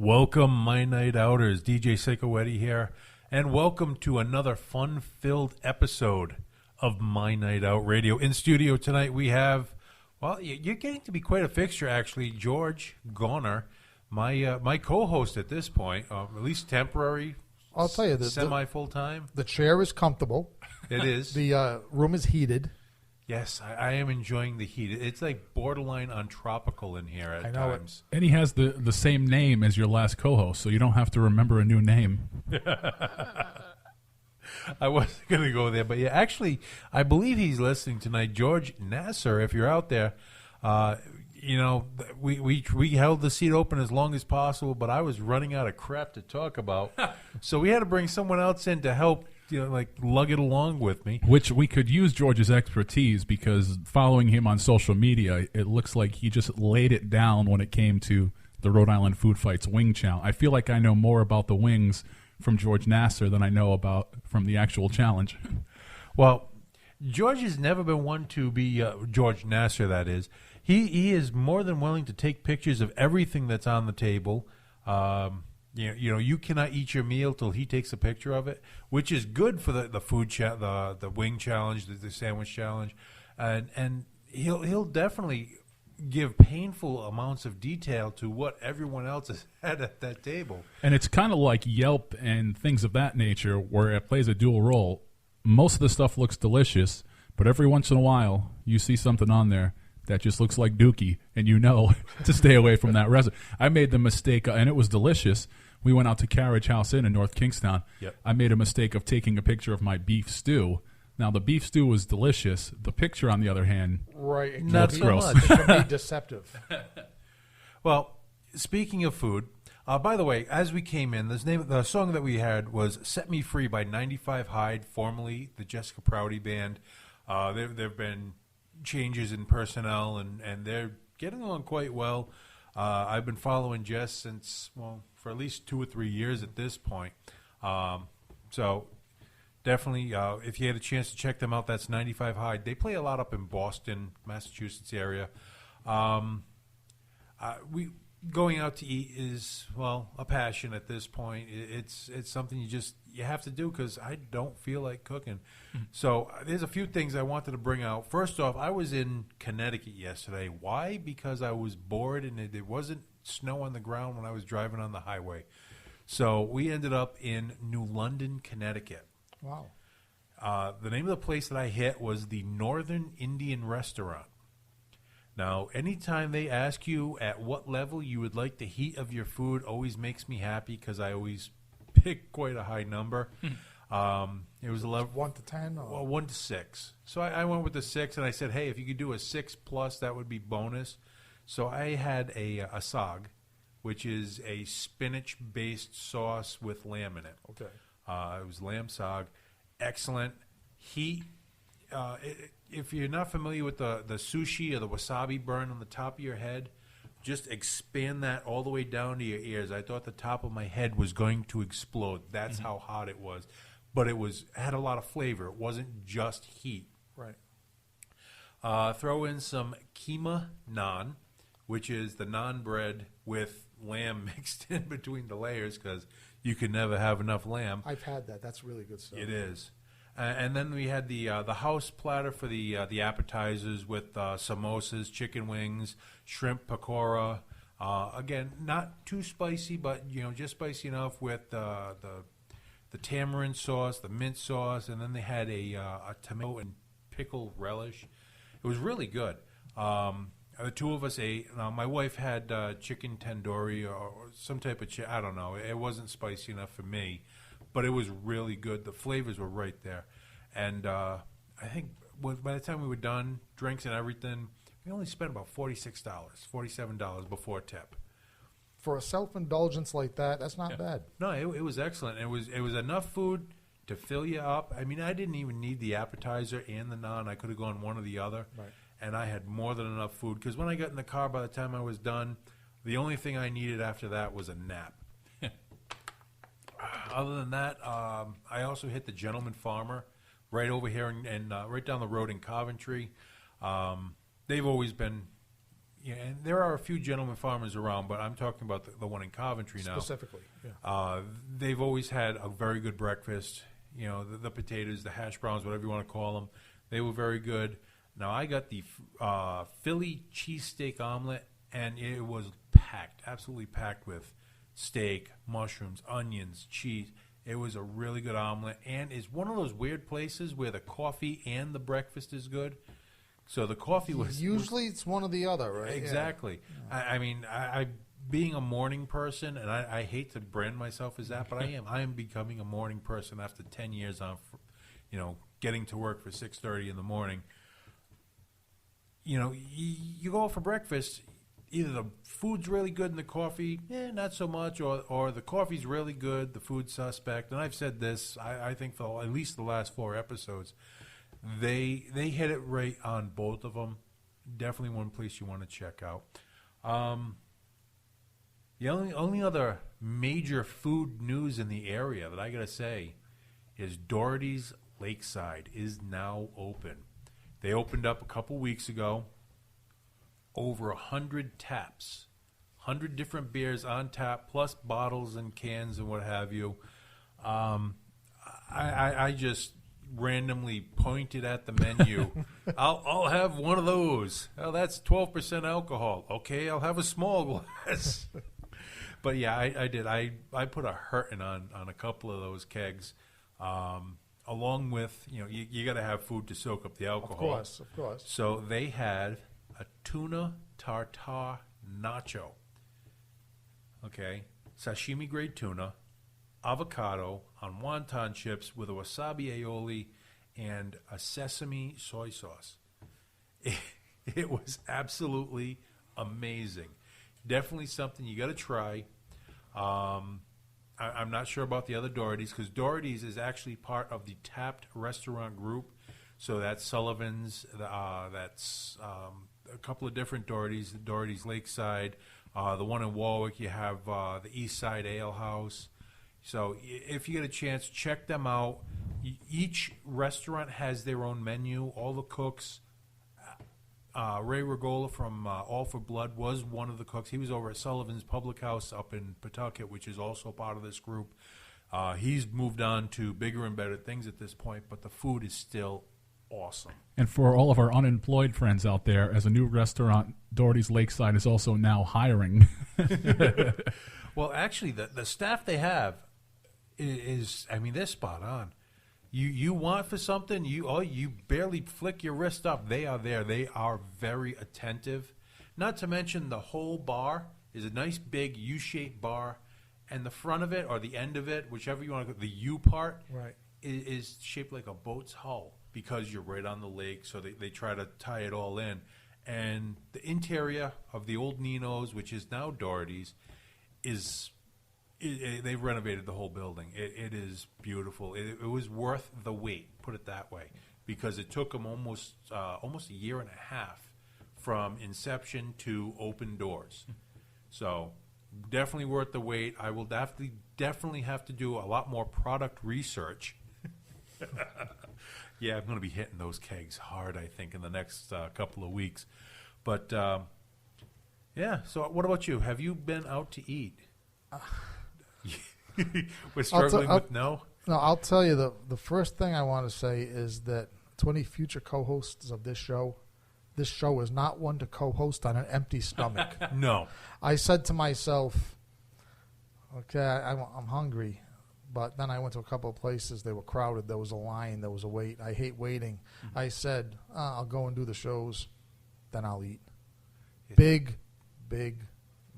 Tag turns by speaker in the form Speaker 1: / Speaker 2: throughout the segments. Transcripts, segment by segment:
Speaker 1: Welcome, my night outers. DJ Psyco Eddie here, and welcome to another fun-filled episode of My Night Out Radio. In studio tonight we have, well, you're getting to be quite a fixture, actually, George Goner, my co-host at this point, at least temporary.
Speaker 2: I'll tell you,
Speaker 1: semi-full-time.
Speaker 2: The chair is comfortable.
Speaker 1: It is.
Speaker 2: The room is heated.
Speaker 1: Yes, I am enjoying the heat. It's like borderline on tropical in here at times.
Speaker 3: And he has the same name as your last co-host, so you don't have to remember a new name.
Speaker 1: I wasn't going to go there, but yeah, actually, I believe he's listening tonight. George Nasser, if you're out there, we held the seat open as long as possible, but I was running out of crap to talk about, so we had to bring someone else in to help, lug it along with me.
Speaker 3: Which we could use George's expertise, because following him on social media, it looks like he just laid it down when it came to the Rhode Island Food Fights Wing Challenge. I feel like I know more about the wings from George Nasser than I know about from the actual challenge.
Speaker 1: Well, George has never been one to be George Nasser, that is. He is more than willing to take pictures of everything that's on the table. You cannot eat your meal till he takes a picture of it, which is good for the food the wing challenge, the sandwich challenge, and he'll definitely give painful amounts of detail to what everyone else has had at that table.
Speaker 3: And it's kind of like Yelp and things of that nature, where it plays a dual role. Most of the stuff looks delicious, but every once in a while you see something on there that just looks like Dookie, and to stay away from that restaurant. I made the mistake, and it was delicious. We went out to Carriage House Inn in North Kingstown.
Speaker 1: Yep.
Speaker 3: I made a mistake of taking a picture of my beef stew. Now, the beef stew was delicious. The picture, on the other hand,
Speaker 2: right,
Speaker 1: not so
Speaker 3: gross.
Speaker 2: much. It can be deceptive.
Speaker 1: Well, speaking of food, by the way, as we came in, the song that we had was "Set Me Free" by 95 Hyde, formerly the Jessica Prouty Band. There have been changes in personnel, and they're getting along quite well. I've been following Jess for at least 2 or 3 years at this point. So definitely, if you had a chance to check them out, that's 95 Hyde. They play a lot up in Boston, Massachusetts area. Going out to eat is, a passion at this point. It's something you have to do, because I don't feel like cooking. So there's a few things I wanted to bring out. First off, I was in Connecticut yesterday. Why? Because I was bored and there wasn't snow on the ground when I was driving on the highway. So we ended up in New London, Connecticut.
Speaker 2: Wow.
Speaker 1: The name of the place that I hit was the Northern Indian Restaurant. Now, anytime they ask you at what level you would like the heat of your food, always makes me happy, because I always pick quite a high number. It was 11,
Speaker 2: 1 to 10? Or?
Speaker 1: Well, 1 to 6. So I went with the 6, and I said, hey, if you could do a 6+, that would be bonus. So I had a sag, which is a spinach-based sauce with lamb in it.
Speaker 2: Okay.
Speaker 1: It was lamb sag. Excellent. Heat. If you're not familiar with the sushi or the wasabi burn on the top of your head, just expand that all the way down to your ears. I thought the top of my head was going to explode. That's how hot it was. But it had a lot of flavor. It wasn't just heat.
Speaker 2: Right.
Speaker 1: Throw in some keema naan, which is the naan bread with lamb mixed in between the layers, because you can never have enough lamb.
Speaker 2: I've had that. That's really good stuff.
Speaker 1: It is. And then we had the house platter for the appetizers with samosas, chicken wings, shrimp pakora. Again, not too spicy, but just spicy enough with the tamarind sauce, the mint sauce, and then they had a tomato and pickle relish. It was really good. The two of us ate. My wife had chicken tandoori or some type of I don't know. It wasn't spicy enough for me. But it was really good. The flavors were right there. And I think by the time we were done, drinks and everything, we only spent about $46, $47 before tip.
Speaker 2: For a self-indulgence like that, that's not bad.
Speaker 1: No, it was excellent. It was enough food to fill you up. I mean, I didn't even need the appetizer and the naan. I could have gone one or the other.
Speaker 2: Right.
Speaker 1: And I had more than enough food. Because when I got in the car, by the time I was done, the only thing I needed after that was a nap. Other than that, I also hit the Gentleman Farmer right over here and right down the road in Coventry. They've always been, and there are a few Gentleman Farmers around, but I'm talking about the one in Coventry now.
Speaker 2: Specifically, yeah.
Speaker 1: They've always had a very good breakfast. The potatoes, the hash browns, whatever you want to call them, they were very good. Now, I got the Philly cheesesteak omelet, and it was packed, absolutely packed with steak, mushrooms, onions, cheese. It was a really good omelet, and it's one of those weird places where the coffee and the breakfast is good. So the coffee was
Speaker 2: usually it's one or the other, right?
Speaker 1: Exactly.
Speaker 2: Yeah.
Speaker 1: I mean, I've being a morning person, and I hate to brand myself as that, but I am. I am becoming a morning person after 10 years on, getting to work for 6:30 in the morning. You go out for breakfast. Either the food's really good and the coffee, not so much, or the coffee's really good, the food's suspect. And I've said this, I think for at least the last 4 episodes, they hit it right on both of them. Definitely one place you want to check out. The only other major food news in the area that I got to say is Doherty's Lakeside is now open. They opened up a couple weeks ago. Over 100 taps, 100 different beers on tap, plus bottles and cans and what have you. I just randomly pointed at the menu. I'll have one of those. Oh, that's 12% alcohol. Okay, I'll have a small glass. But yeah, I did. I put a hurting on a couple of those kegs. Along with, you got to have food to soak up the alcohol.
Speaker 2: Of course.
Speaker 1: So they had a tuna tartare nacho. Okay, sashimi grade tuna, avocado on wonton chips with a wasabi aioli and a sesame soy sauce. It was absolutely amazing. Definitely something you got to try. I'm not sure about the other Doherty's because Doherty's is actually part of the Tapped restaurant group. So that's Sullivan's. That's a couple of different Doherty's. Doherty's Lakeside. The one in Warwick, you have the East Side Ale House. So if you get a chance, check them out. Each restaurant has their own menu. All the cooks. Ray Regola from All for Blood was one of the cooks. He was over at Sullivan's Public House up in Pawtucket, which is also part of this group. He's moved on to bigger and better things at this point, but the food is still awesome.
Speaker 3: And for all of our unemployed friends out there, as a new restaurant, Doherty's Lakeside is also now hiring.
Speaker 1: Well, actually, the staff they have is they're spot on. You want for something, you barely flick your wrist up. They are there. They are very attentive. Not to mention the whole bar is a nice big U-shaped bar, and the front of it or the end of it, whichever you want to go, the U part,
Speaker 2: Right.
Speaker 1: is shaped like a boat's hull because you're right on the lake, so they try to tie it all in. And the interior of the old Nino's, which is now Doherty's, they've renovated the whole building. It is beautiful. It was worth the wait, put it that way, because it took them almost a year and a half from inception to open doors. So definitely worth the wait. I will definitely have to do a lot more product research. Yeah, I'm going to be hitting those kegs hard, I think, in the next couple of weeks. But, yeah, so what about you? Have you been out to eat? We're struggling with no?
Speaker 2: No, I'll tell you, the first thing I want to say is that to any future co-hosts of this show is not one to co-host on an empty stomach.
Speaker 1: No.
Speaker 2: I said to myself, okay, I'm hungry. But then I went to a couple of places. They were crowded. There was a line. There was a wait. I hate waiting. Mm-hmm. I said, I'll go and do the shows. Then I'll eat. Yeah. Big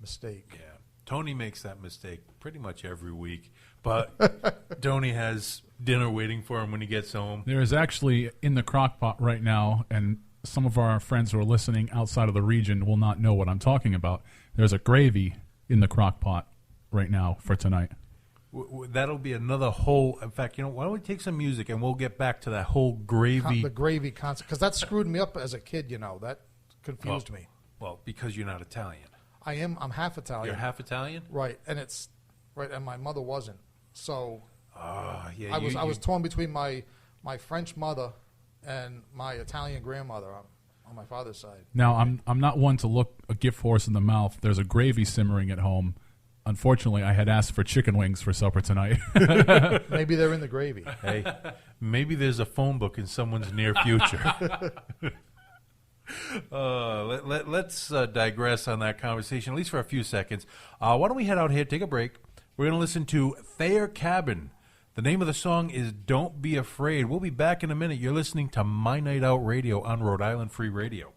Speaker 2: mistake.
Speaker 1: Yeah. Tony makes that mistake pretty much every week. But Tony has dinner waiting for him when he gets home.
Speaker 3: There is actually in the crock pot right now, and some of our friends who are listening outside of the region will not know what I'm talking about. There's a gravy in the crock pot right now for tonight.
Speaker 1: That'll be another whole. In fact, why don't we take some music and we'll get back to that whole gravy.
Speaker 2: The gravy concept, because that screwed me up as a kid. That confused me.
Speaker 1: Well, because you're not Italian.
Speaker 2: I am. I'm half Italian.
Speaker 1: You're half Italian,
Speaker 2: right? And it's right, and my mother wasn't. So,
Speaker 1: yeah,
Speaker 2: I was torn between my French mother and my Italian grandmother on my father's side.
Speaker 3: Now, I'm not one to look a gift horse in the mouth. There's a gravy simmering at home. Unfortunately, I had asked for chicken wings for supper tonight.
Speaker 2: Maybe they're in the gravy.
Speaker 1: Hey, maybe there's a phone book in someone's near future. Let's digress on that conversation, at least for a few seconds. Why don't we head out here, take a break. We're going to listen to Thayer Cabin. The name of the song is Don't Be Afraid. We'll be back in a minute. You're listening to My Night Out Radio on Rhode Island Free Radio.